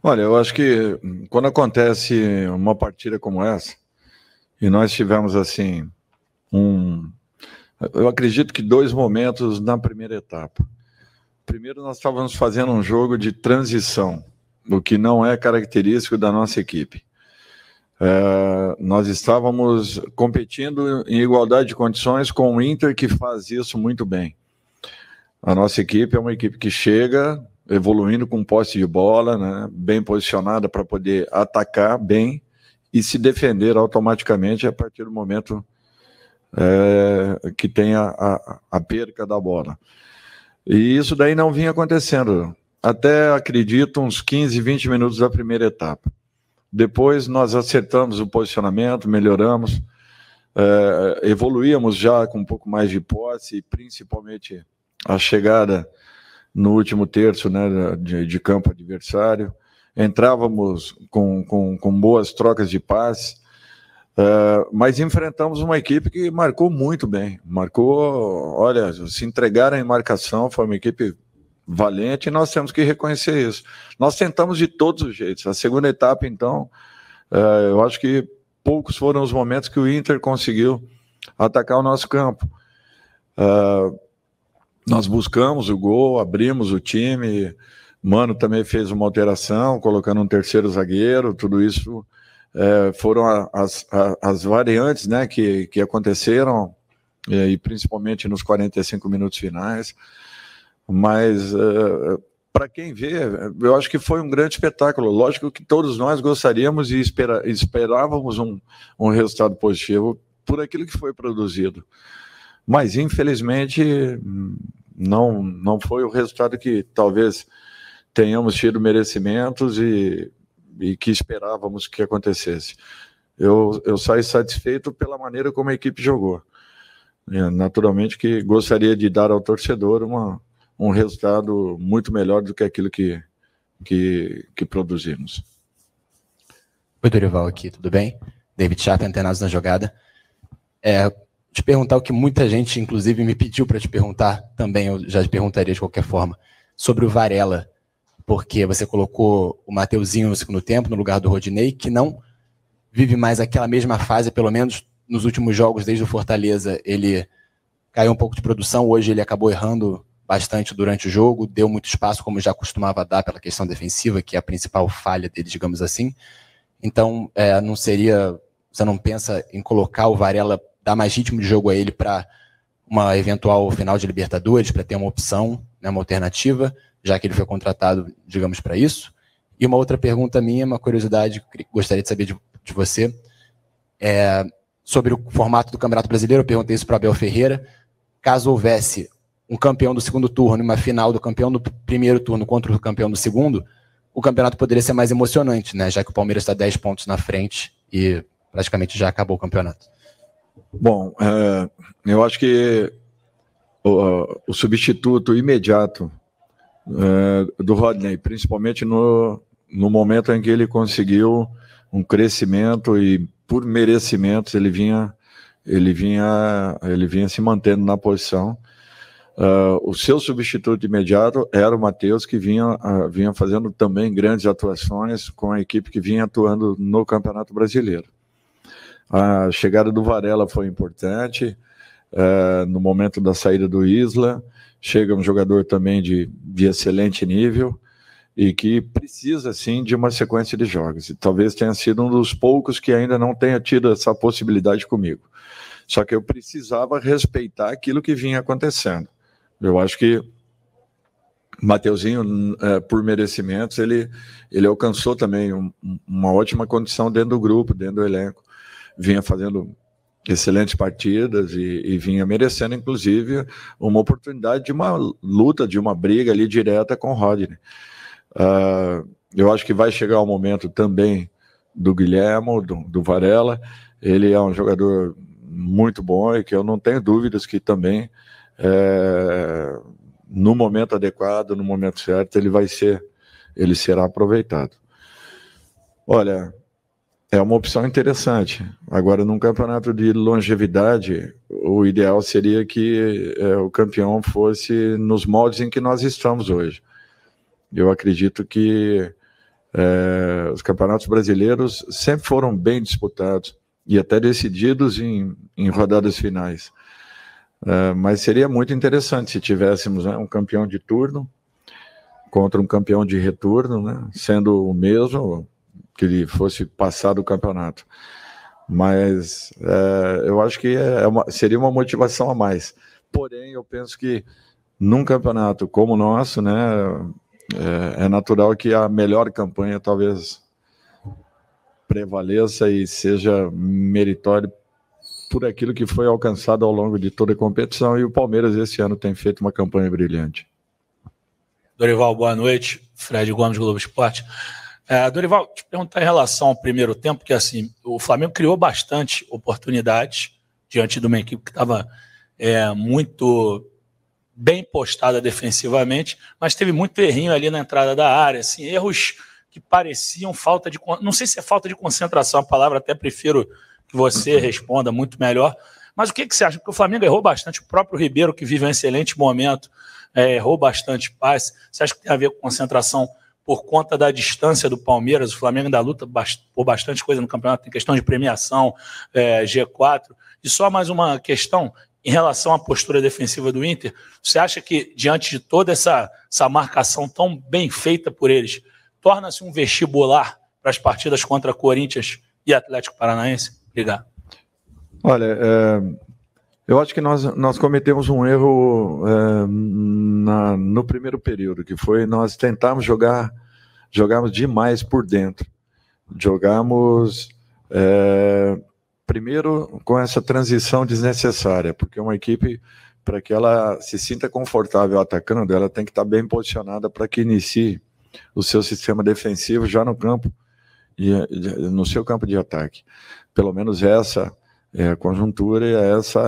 Olha, eu acho que quando acontece uma partida como essa, e nós tivemos assim, eu acredito que dois momentos na primeira etapa. Primeiro, nós estávamos fazendo um jogo de transição, o que não é característico da nossa equipe. Nós estávamos competindo em igualdade de condições com o Inter, que faz isso muito bem. A nossa equipe é uma equipe que chega evoluindo com posse de bola, né, bem posicionada para poder atacar bem e se defender automaticamente a partir do momento que tem a perca da bola. E isso daí não vinha acontecendo, até acredito uns 15, 20 minutos da primeira etapa. Depois nós acertamos o posicionamento, melhoramos, evoluíamos já com um pouco mais de posse, principalmente a chegada no último terço, né, de campo adversário. Entrávamos com boas trocas de passes, mas enfrentamos uma equipe que marcou muito bem. Olha, se entregaram em marcação, foi uma equipe valente e nós temos que reconhecer isso. Nós tentamos de todos os jeitos. A segunda etapa, então, eu acho que poucos foram os momentos que o Inter conseguiu atacar o nosso campo. Nós buscamos o gol, abrimos o time, Mano também fez uma alteração, colocando um terceiro zagueiro, tudo isso foram as variantes, né, que aconteceram, e principalmente nos 45 minutos finais. Mas, para quem vê, eu acho que foi um grande espetáculo. Lógico que todos nós gostaríamos e esperávamos um resultado positivo por aquilo que foi produzido. Mas, infelizmente, não foi o resultado que talvez tenhamos tido merecimentos e que esperávamos que acontecesse. Eu saí satisfeito pela maneira como a equipe jogou. Naturalmente que gostaria de dar ao torcedor um resultado muito melhor do que aquilo que produzimos. Oi, Dorival aqui, tudo bem? David Chapa, Antenados na Jogada. Te perguntar o que muita gente, inclusive, me pediu para te perguntar, também eu já te perguntaria de qualquer forma, sobre o Varela, porque você colocou o Mateuzinho no segundo tempo, no lugar do Rodinei, que não vive mais aquela mesma fase, pelo menos nos últimos jogos, desde o Fortaleza, ele caiu um pouco de produção, hoje ele acabou errando bastante durante o jogo, deu muito espaço, como já costumava dar pela questão defensiva, que é a principal falha dele, digamos assim. Então, você não pensa em colocar o Varela, dar mais ritmo de jogo a ele para uma eventual final de Libertadores, para ter uma opção, né, uma alternativa, já que ele foi contratado, digamos, para isso? E uma outra pergunta minha, uma curiosidade que gostaria de saber de você, sobre o formato do Campeonato Brasileiro. Eu perguntei isso para Abel Ferreira. Caso houvesse um campeão do segundo turno e uma final do campeão do primeiro turno contra o campeão do segundo, o campeonato poderia ser mais emocionante, né? Já que o Palmeiras está 10 pontos na frente e praticamente já acabou o campeonato. Bom, eu acho que o substituto imediato do Rodney, principalmente no momento em que ele conseguiu um crescimento e por merecimentos ele vinha se mantendo na posição. O seu substituto imediato era o Matheus, que vinha fazendo também grandes atuações com a equipe que vinha atuando no Campeonato Brasileiro. A chegada do Varela foi importante, no momento da saída do Isla, chega um jogador também de excelente nível e que precisa, sim, de uma sequência de jogos. E talvez tenha sido um dos poucos que ainda não tenha tido essa possibilidade comigo. Só que eu precisava respeitar aquilo que vinha acontecendo. Eu acho que Mateuzinho, por merecimentos, ele alcançou também uma ótima condição dentro do grupo, dentro do elenco. Vinha fazendo excelentes partidas e vinha merecendo, inclusive, uma oportunidade de uma luta, de uma briga ali direta com o Rodney. Eu acho que vai chegar o momento também do Guilhermo, do Varela. Ele é um jogador muito bom e que eu não tenho dúvidas que também, no momento adequado, no momento certo, ele será aproveitado. Olha, é uma opção interessante. Agora, num campeonato de longevidade, o ideal seria que o campeão fosse nos moldes em que nós estamos hoje. Eu acredito que Os campeonatos brasileiros sempre foram bem disputados e até decididos em rodadas finais. Mas seria muito interessante se tivéssemos, né, um campeão de turno contra um campeão de retorno, né, sendo o mesmo que ele fosse passar do campeonato. Mas eu acho que seria uma motivação a mais. Porém, eu penso que num campeonato como o nosso, né, é natural que a melhor campanha talvez prevaleça e seja meritório por aquilo que foi alcançado ao longo de toda a competição, e o Palmeiras esse ano tem feito uma campanha brilhante. Dorival, boa noite. Fred Gomes, Globo Esporte. Dorival, te perguntar em relação ao primeiro tempo, que assim, o Flamengo criou bastante oportunidades diante de uma equipe que estava muito bem postada defensivamente, mas teve muito errinho ali na entrada da área, assim, erros que pareciam falta de... Não sei se é falta de concentração, a palavra até prefiro que você responda muito melhor, mas o que você acha? Porque o Flamengo errou bastante, o próprio Ribeiro, que vive um excelente momento, errou bastante passe. Você acha que tem a ver com concentração por conta da distância do Palmeiras? O Flamengo ainda luta por bastante coisa no campeonato, tem questão de premiação, G4. E só mais uma questão, em relação à postura defensiva do Inter, você acha que, diante de toda essa marcação tão bem feita por eles, torna-se um vestibular para as partidas contra Corinthians e Atlético Paranaense? Obrigado. Olha, eu acho que nós cometemos um erro no primeiro período, que foi nós tentarmos jogarmos demais por dentro. Jogamos primeiro com essa transição desnecessária, porque uma equipe, para que ela se sinta confortável atacando, ela tem que estar bem posicionada para que inicie o seu sistema defensivo já no campo, no seu campo de ataque. Pelo menos essa é a conjuntura e essa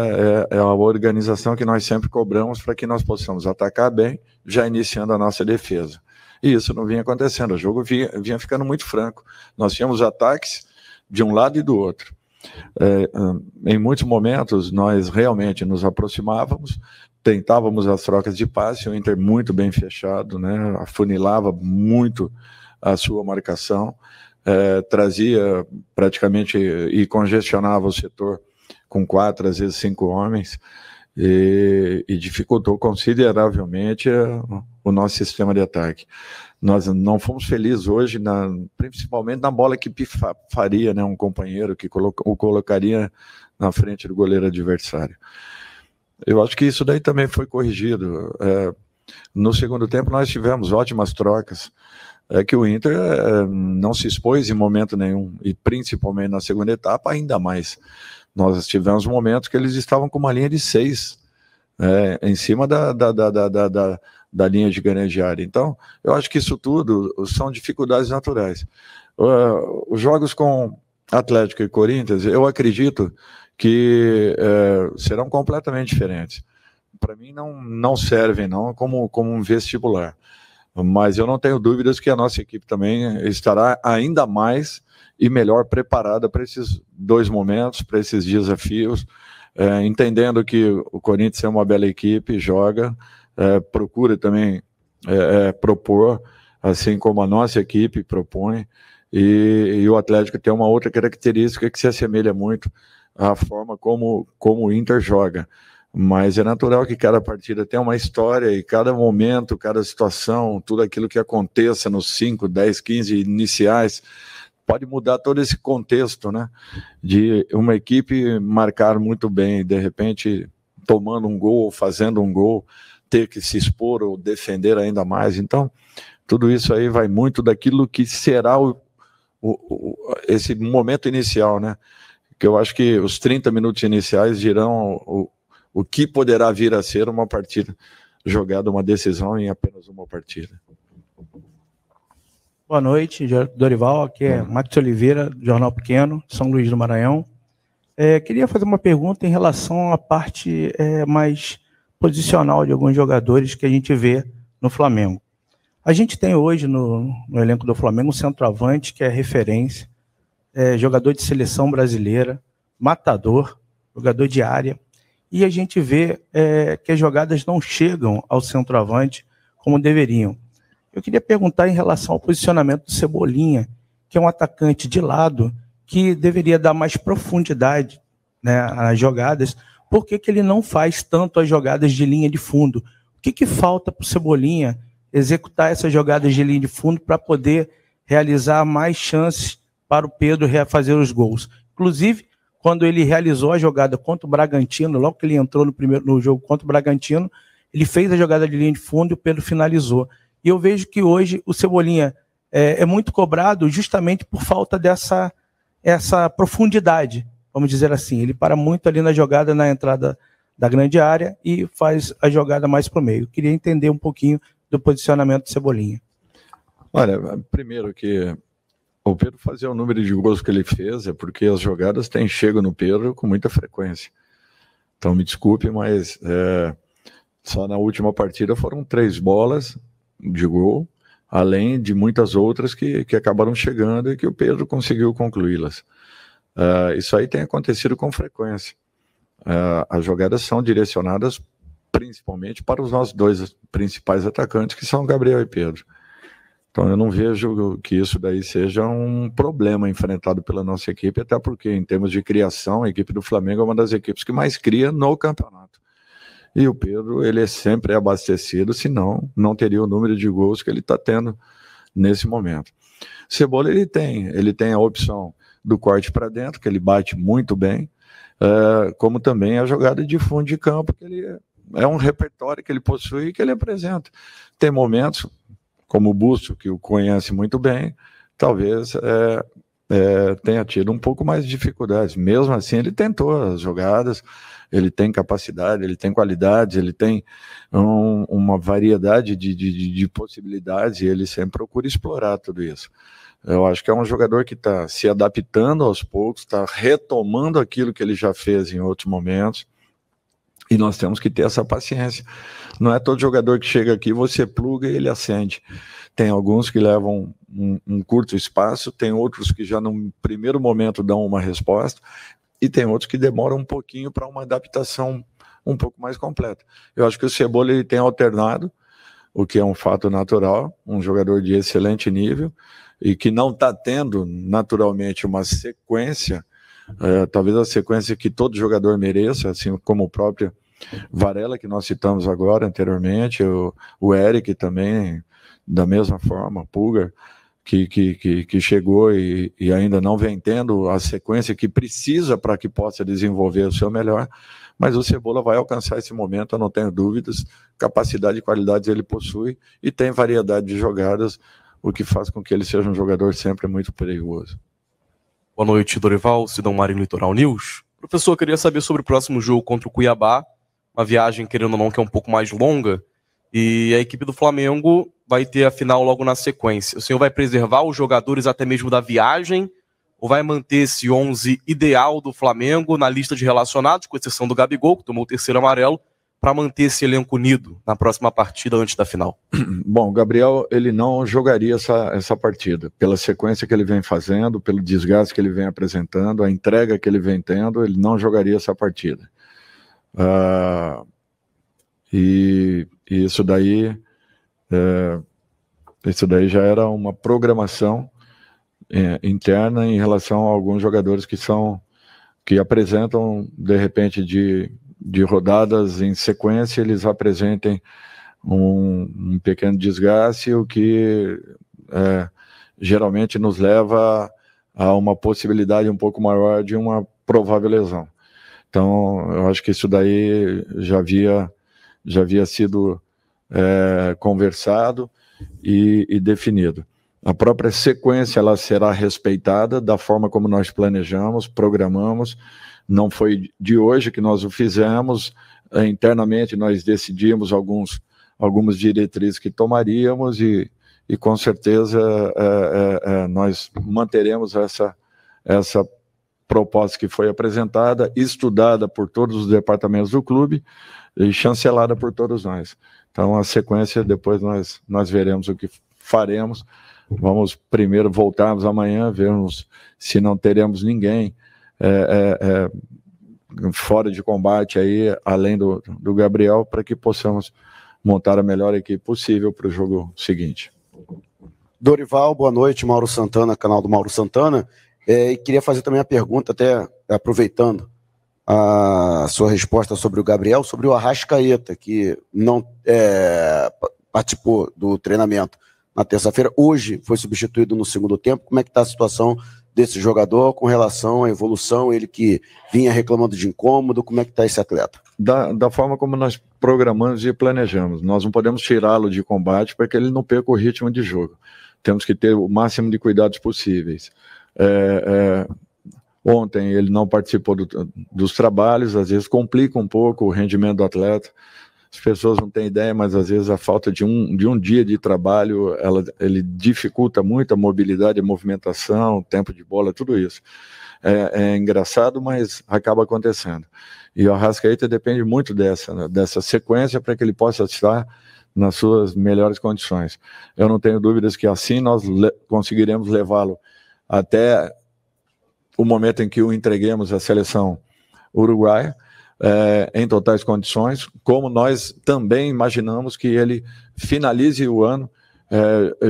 é a organização que nós sempre cobramos para que nós possamos atacar bem, já iniciando a nossa defesa. E isso não vinha acontecendo, o jogo vinha ficando muito franco. Nós tínhamos ataques de um lado e do outro. Em muitos momentos nós realmente nos aproximávamos, tentávamos as trocas de passe, o Inter muito bem fechado, né, afunilava muito a sua marcação, trazia praticamente e congestionava o setor com 4, às vezes 5 homens, e dificultou consideravelmente o nosso sistema de ataque. Nós não fomos felizes hoje, principalmente na bola que faria, né, um companheiro que o colocaria na frente do goleiro adversário. Eu acho que isso daí também foi corrigido. No segundo tempo nós tivemos ótimas trocas. Que o Inter não se expôs em momento nenhum, e principalmente na segunda etapa ainda mais. Nós tivemos momentos que eles estavam com uma linha de 6 em cima da linha de grande área. Então, eu acho que isso tudo são dificuldades naturais. Os jogos com Atlético e Corinthians, eu acredito que serão completamente diferentes. Para mim, não servem não como um vestibular. Mas eu não tenho dúvidas que a nossa equipe também estará ainda mais e melhor preparada para esses dois momentos, para esses desafios, entendendo que o Corinthians é uma bela equipe, joga, procura também propor, assim como a nossa equipe propõe, e o Atlético tem uma outra característica que se assemelha muito à forma como o Inter joga. Mas é natural que cada partida tenha uma história e cada momento, cada situação, tudo aquilo que aconteça nos 5, 10, 15 iniciais, pode mudar todo esse contexto, né? De uma equipe marcar muito bem, de repente tomando um gol, fazendo um gol, ter que se expor ou defender ainda mais. Então, tudo isso aí vai muito daquilo que será esse momento inicial, né? Que eu acho que os 30 minutos iniciais dirão o que poderá vir a ser uma partida jogada, uma decisão em apenas uma partida. Boa noite, Dorival. Aqui é Max Oliveira, Jornal Pequeno, São Luís do Maranhão. Queria fazer uma pergunta em relação à parte mais posicional de alguns jogadores que a gente vê no Flamengo. A gente tem hoje no elenco do Flamengo um centroavante que é referência, jogador de seleção brasileira, matador, jogador de área. E a gente vê que as jogadas não chegam ao centroavante como deveriam. Eu queria perguntar em relação ao posicionamento do Cebolinha, que é um atacante de lado que deveria dar mais profundidade, né, às jogadas. Por que ele não faz tanto as jogadas de linha de fundo? O que falta para o Cebolinha executar essas jogadas de linha de fundo para poder realizar mais chances para o Pedro fazer os gols? Inclusive, quando ele realizou a jogada contra o Bragantino, logo que ele entrou no jogo contra o Bragantino, ele fez a jogada de linha de fundo e o Pedro finalizou. E eu vejo que hoje o Cebolinha é muito cobrado justamente por falta essa profundidade, vamos dizer assim. Ele para muito ali na jogada, na entrada da grande área e faz a jogada mais para o meio. Eu queria entender um pouquinho do posicionamento do Cebolinha. Olha, primeiro que o Pedro fazer o número de gols que ele fez é porque as jogadas têm chego no Pedro com muita frequência. Então, me desculpe, mas só na última partida foram 3 bolas de gol, além de muitas outras que acabaram chegando e que o Pedro conseguiu concluí-las. Isso aí tem acontecido com frequência. As jogadas são direcionadas principalmente para os nossos 2 principais atacantes, que são Gabriel e Pedro. Então eu não vejo que isso daí seja um problema enfrentado pela nossa equipe, até porque em termos de criação, a equipe do Flamengo é uma das equipes que mais cria no campeonato. E o Pedro, ele sempre é abastecido, senão não teria o número de gols que ele está tendo nesse momento. Cebola, ele tem a opção do corte para dentro, que ele bate muito bem, como também a jogada de fundo de campo, que ele é um repertório que ele possui e que ele apresenta. Tem momentos, como o Busto, que o conhece muito bem, talvez tenha tido um pouco mais de dificuldades. Mesmo assim, ele tentou as jogadas, ele tem capacidade, ele tem qualidades, ele tem uma variedade de possibilidades e ele sempre procura explorar tudo isso. Eu acho que é um jogador que está se adaptando aos poucos, está retomando aquilo que ele já fez em outros momentos, e nós temos que ter essa paciência. Não é todo jogador que chega aqui, você pluga e ele acende. Tem alguns que levam um curto espaço, tem outros que já no primeiro momento dão uma resposta, e tem outros que demoram um pouquinho para uma adaptação um pouco mais completa. Eu acho que o Cebola ele tem alternado, o que é um fato natural, um jogador de excelente nível, e que não está tendo naturalmente uma sequência, talvez a sequência que todo jogador mereça, assim como o próprio Varela, que nós citamos agora anteriormente, o Eric também, da mesma forma, Pulgar, que chegou e ainda não vem tendo a sequência que precisa para que possa desenvolver o seu melhor, mas o Cebola vai alcançar esse momento, eu não tenho dúvidas, capacidade e qualidades ele possui e tem variedade de jogadas, o que faz com que ele seja um jogador sempre muito perigoso. Boa noite, Dorival, Sidão Marinho, Litoral News. Professor, eu queria saber sobre o próximo jogo contra o Cuiabá, uma viagem, querendo ou não, que é um pouco mais longa, e a equipe do Flamengo vai ter a final logo na sequência. O senhor vai preservar os jogadores até mesmo da viagem, ou vai manter esse 11 ideal do Flamengo na lista de relacionados, com exceção do Gabigol, que tomou o 3º amarelo, para manter esse elenco unido na próxima partida antes da final? Bom, o Gabriel, ele não jogaria essa partida, pela sequência que ele vem fazendo, pelo desgaste que ele vem apresentando, a entrega que ele vem tendo, ele não jogaria essa partida. E isso daí já era uma programação interna em relação a alguns jogadores que apresentam, de repente, de rodadas em sequência, eles apresentem um pequeno desgaste, o que geralmente nos leva a uma possibilidade um pouco maior de uma provável lesão. Então, eu acho que isso daí já havia sido conversado e definido. A própria sequência ela será respeitada da forma como nós planejamos, programamos. Não foi de hoje que nós o fizemos, internamente nós decidimos algumas diretrizes que tomaríamos e com certeza nós manteremos essa proposta que foi apresentada, estudada por todos os departamentos do clube e chancelada por todos nós. Então a sequência depois nós veremos o que faremos. Vamos primeiro voltarmos amanhã, vermos se não teremos ninguém fora de combate aí, além do Gabriel, para que possamos montar a melhor equipe possível para o jogo seguinte. Dorival, boa noite, Mauro Santana, canal do Mauro Santana. E queria fazer também a pergunta, até aproveitando a sua resposta sobre o Gabriel, sobre o Arrascaeta, que não participou do treinamento na terça-feira, hoje foi substituído no segundo tempo. Como é que está a situação desse jogador com relação à evolução, ele que vinha reclamando de incômodo, como é que está esse atleta? Da forma como nós programamos e planejamos, nós não podemos tirá-lo de combate para que ele não perca o ritmo de jogo. Temos que ter o máximo de cuidados possíveis. Ontem ele não participou dos trabalhos, às vezes complica um pouco o rendimento do atleta. As pessoas não têm ideia, mas às vezes a falta de um dia de trabalho, ele dificulta muito a mobilidade, a movimentação, o tempo de bola, tudo isso. É engraçado, mas acaba acontecendo. E o Arrascaeta depende muito dessa sequência para que ele possa estar nas suas melhores condições. Eu não tenho dúvidas que assim nós conseguiremos levá-lo até o momento em que o entreguemos à seleção uruguaia, em totais condições, como nós também imaginamos que ele finalize o ano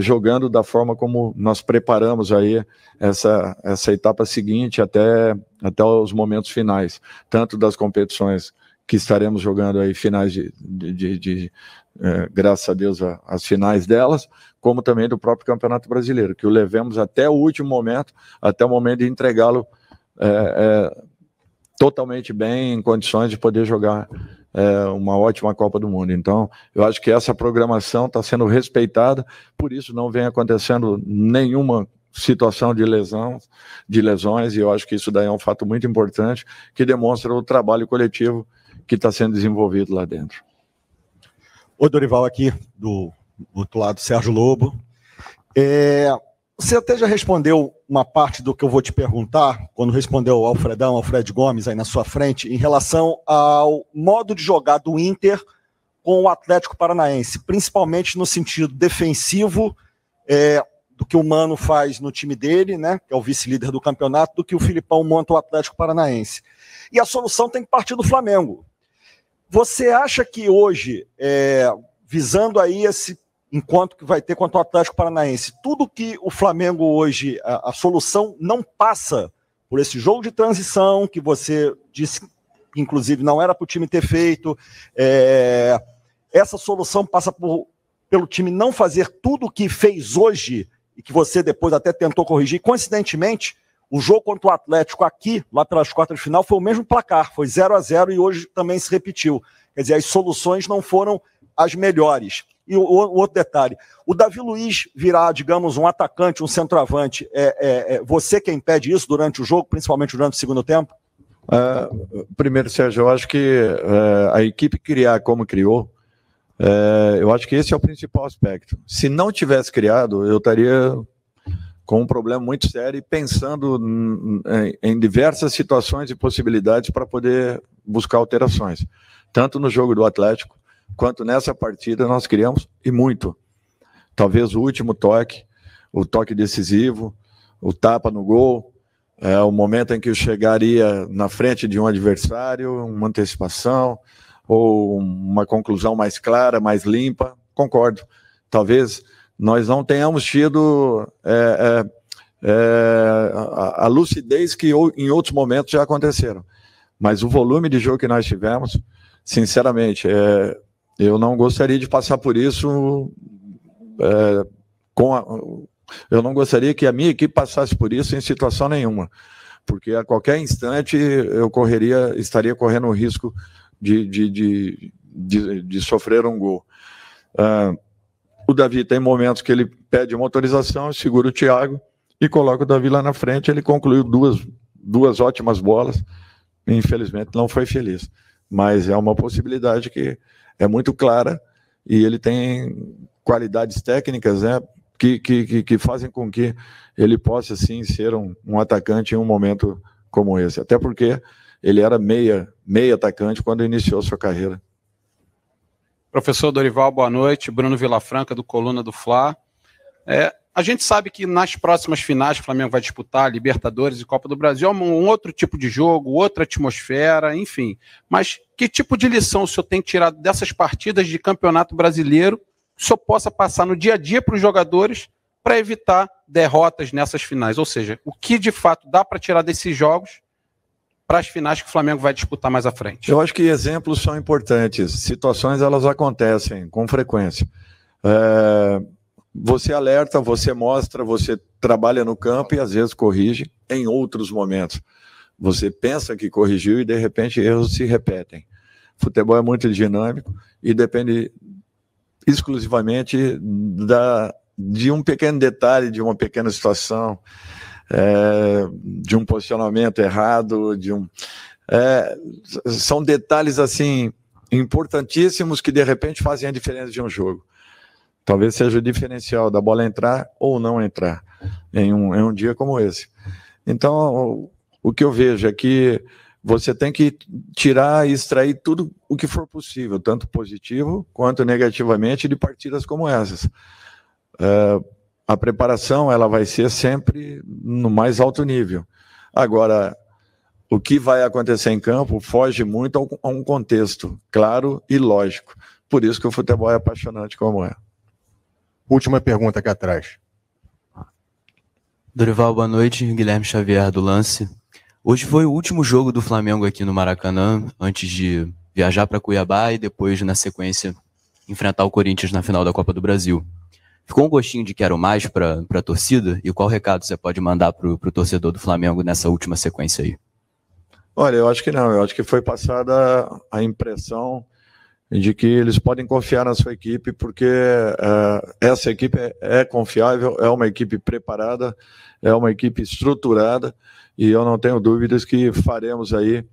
jogando da forma como nós preparamos aí essa etapa seguinte até os momentos finais, tanto das competições que estaremos jogando aí, finais graças a Deus, as finais delas, como também do próprio Campeonato Brasileiro, que o levemos até o último momento, até o momento de entregá-lo totalmente bem, em condições de poder jogar uma ótima Copa do Mundo. Então, eu acho que essa programação está sendo respeitada, por isso não vem acontecendo nenhuma situação de lesões, e eu acho que isso daí é um fato muito importante, que demonstra o trabalho coletivo que está sendo desenvolvido lá dentro. Oi, Dorival, aqui do outro lado, Sérgio Lobo. Você até já respondeu uma parte do que eu vou te perguntar, quando respondeu ao Alfred Gomes aí na sua frente, em relação ao modo de jogar do Inter com o Atlético Paranaense, principalmente no sentido defensivo, do que o Mano faz no time dele, né, que é o vice-líder do campeonato, do que o Filipão monta o Atlético Paranaense. E a solução tem que partir do Flamengo. Você acha que hoje, visando aí esse encontro que vai ter contra o Atlético Paranaense, tudo que o Flamengo hoje, a solução não passa por esse jogo de transição que você disse que inclusive não era para o time ter feito, essa solução passa pelo time não fazer tudo o que fez hoje e que você depois até tentou corrigir. Coincidentemente, o jogo contra o Atlético aqui, lá pelas quartas de final, foi o mesmo placar, foi 0-0 e hoje também se repetiu. Quer dizer, as soluções não foram as melhores. E o outro detalhe, o Davi Luiz virar, digamos, um atacante, um centroavante, você quem impede isso durante o jogo, principalmente durante o segundo tempo? Primeiro, Sérgio, eu acho que a equipe criar como criou, eu acho que esse é o principal aspecto. Se não tivesse criado, eu estaria com um problema muito sério e pensando em diversas situações e possibilidades para poder buscar alterações. Tanto no jogo do Atlético, quanto nessa partida nós criamos, e muito. Talvez o último toque, o toque decisivo, o tapa no gol, o momento em que eu chegaria na frente de um adversário, uma antecipação, ou uma conclusão mais clara, mais limpa, concordo. Talvez nós não tenhamos tido a lucidez que em outros momentos já aconteceram. Mas o volume de jogo que nós tivemos, sinceramente, eu não gostaria de passar por isso eu não gostaria que a minha equipe passasse por isso em situação nenhuma, porque a qualquer instante eu estaria correndo o risco de sofrer um gol. O Davi tem momentos que ele pede uma autorização, segura o Thiago e coloca o Davi lá na frente. Ele concluiu duas ótimas bolas, infelizmente não foi feliz, mas é uma possibilidade que é muito clara e ele tem qualidades técnicas, né, que fazem com que ele possa, sim, ser um atacante em um momento como esse. Até porque ele era meia atacante quando iniciou sua carreira. Professor Dorival, boa noite. Bruno Vilafranca, do Coluna do Fla. A gente sabe que nas próximas finais o Flamengo vai disputar Libertadores e Copa do Brasil, um outro tipo de jogo, outra atmosfera, enfim. Mas que tipo de lição o senhor tem tirado dessas partidas de Campeonato Brasileiro o senhor possa passar no dia a dia para os jogadores para evitar derrotas nessas finais. Ou seja, o que de fato dá para tirar desses jogos para as finais que o Flamengo vai disputar mais à frente? Eu acho que exemplos são importantes. Situações, elas acontecem com frequência. Você alerta, você mostra, você trabalha no campo e às vezes corrige em outros momentos. Você pensa que corrigiu e de repente erros se repetem. Futebol é muito dinâmico e depende exclusivamente de um pequeno detalhe, de uma pequena situação, de um posicionamento errado, são detalhes assim importantíssimos que de repente fazem a diferença de um jogo. Talvez seja o diferencial da bola entrar ou não entrar em um dia como esse. Então, o que eu vejo é que você tem que tirar e extrair tudo o que for possível, tanto positivo quanto negativamente, de partidas como essas. A preparação, ela vai ser sempre no mais alto nível. Agora, o que vai acontecer em campo foge muito a um contexto claro e lógico. Por isso que o futebol é apaixonante como é. Última pergunta aqui atrás. Dorival, boa noite. Guilherme Xavier do Lance. Hoje foi o último jogo do Flamengo aqui no Maracanã, antes de viajar para Cuiabá e depois, na sequência, enfrentar o Corinthians na final da Copa do Brasil. Ficou um gostinho de quero mais para a torcida? E qual recado você pode mandar para o torcedor do Flamengo nessa última sequência aí? Olha, eu acho que não. Eu acho que foi passada a impressão de que eles podem confiar na sua equipe, porque essa equipe é confiável, é uma equipe preparada, é uma equipe estruturada, e eu não tenho dúvidas que faremos aí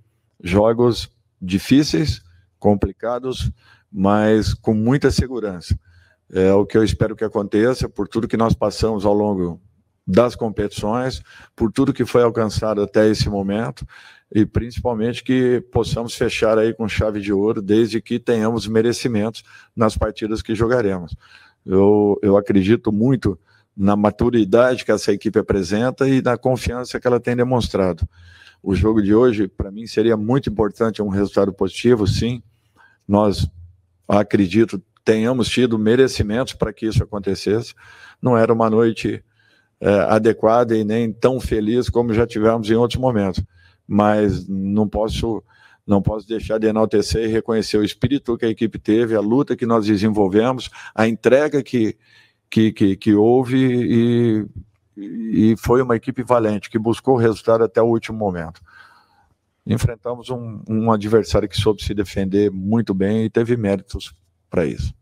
jogos difíceis, complicados, mas com muita segurança. É o que eu espero que aconteça, por tudo que nós passamos ao longo das competições, por tudo que foi alcançado até esse momento, e principalmente que possamos fechar aí com chave de ouro, desde que tenhamos merecimentos nas partidas que jogaremos. Eu acredito muito na maturidade que essa equipe apresenta e na confiança que ela tem demonstrado. O jogo de hoje, para mim, seria muito importante, um resultado positivo, sim. Nós, acredito, tenhamos tido merecimentos para que isso acontecesse. Não era uma noite adequada e nem tão feliz como já tivemos em outros momentos. Mas não posso deixar de enaltecer e reconhecer o espírito que a equipe teve, a luta que nós desenvolvemos, a entrega que houve e foi uma equipe valente, que buscou o resultado até o último momento. Enfrentamos um adversário que soube se defender muito bem e teve méritos para isso.